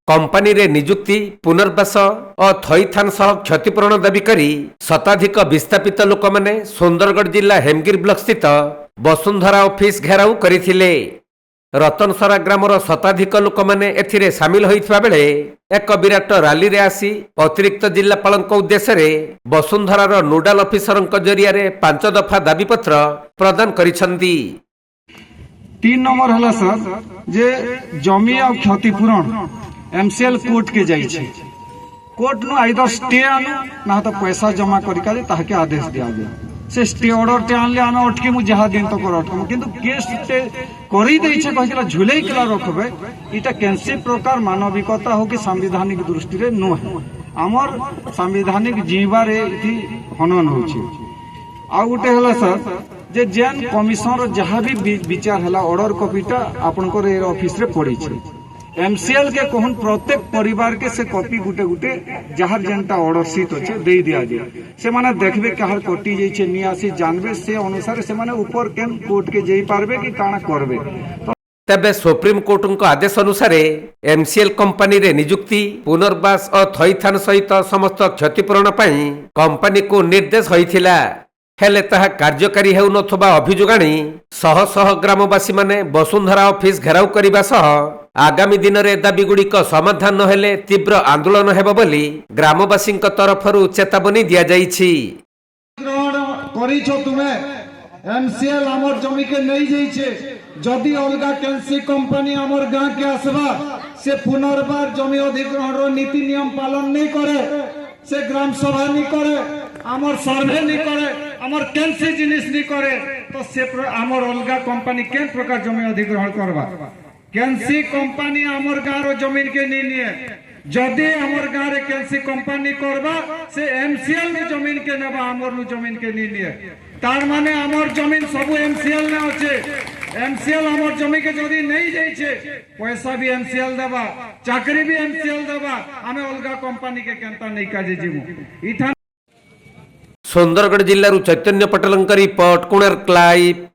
Company रे निजुक्ति पुनर्वास और थईथान सह क्षतिपूरण दाबी करी शताधिक विस्थापित लोक मैंने सुंदरगढ़ जिला हेमगिर ब्लॉक स्थित वसुंधरा ऑफिस घेराव करथिले। रतनसरा ग्रामर शताधिक लोक मैंने एथिरे सामिल होइथिबा बेले एक विराट रैली रे आसी अतिरिक्त जिलापालक उद्देश्य रे वसुंधरार नोडाल ऑफिसरक जरिया रे 5 दफा दाबीपत्र प्रदान करिसंदी। 3 नंबर हला सर जे जमी और क्षतिपूरण एमसीएल कोर्ट के जाई छे। कोर्ट नु आइदर स्टे आनु ना तो पैसा जमा करिका जे ताके आदेश दिया गया से स्टे ऑर्डर ते आनले आमे अटके मु जहा दिन तो कर अटके किंतु केस स्टे करी दै छे कहिला झुलै केला रखबे इटा केनसी प्रकार मानविकता हो कि संवैधानिक दृष्टि रे नो है हमर संवैधानिक जीवा रे इति हनन हो छे। आ उटे हला सर जे जेन कमिशनर जहा भी विचार हला ऑर्डर कॉपीटा आपन को रे ऑफिस रे पड़ी छे। एमसीएल के कहन प्रत्येक परिवार के से कॉपी गुटे गुटे जहार जेनटा ऑर्डर सीट अच्छे दे दिया जाए से माने देखबे कहार कटी जाई छे नियासी जानबे से अनुसार से माने ऊपर केन कोर्ट के जेई पारबे कि काना करबे। तबे सुप्रीम कोर्ट आदेश अनुसार एमसीएल कंपनी रे निजुक्ति पुनर्वास और थईथान सहित समस्त क्षतिपूरण पई कंपनी को निर्देश होइथिला हेले ताहा कार्यकारी हेउ नथबा अभियोग आनी शह शह ग्रामवासी माने वसुंधरा ऑफिस घेराव करिबा सह आगामी दिन रे दाबी गुड़िक समाधान न हेले तीव्र आंदोलन हेबो बोली ग्रामवासी तरफरु चेतावनी दिया जाइछि। तुमे एमसीएल हमर जमी के नहीं जाइछे जदि अलगा केनसी कंपनी हमर गां के आसबा से पुनर्बार जमी अधिग्रहण रो नीति नियम पालन नहीं करे से ग्राम सभा नहीं करे हमर सर्वे नहीं करे हमर केनसी जिनिस नहीं करे तो से हमर अलगा कंपनी केन प्रकार जमी अधिग्रहण करबा केनसी कंपनी हमर गां रो जमीन के नहीं निए जदि हमर गां रे केनसी कंपनी करबा से एमसीएल रो जमीन के नेबा हमर नु जमीन के नहीं निए तार माने हमर जमीन सब एमसीएल ने होचे एमसीएल हमर जमी के जदि नहीं जाई छे पैसा भी एमसीएल देबा चाकरी भी एमसीएल देबा हमें अलगा कंपनी के केनता नहीं काजे जीवु इथा सुंदरगढ़ जिल्लारू चैतन्य पटेलंक रिपोर्ट कुणर क्लाइव।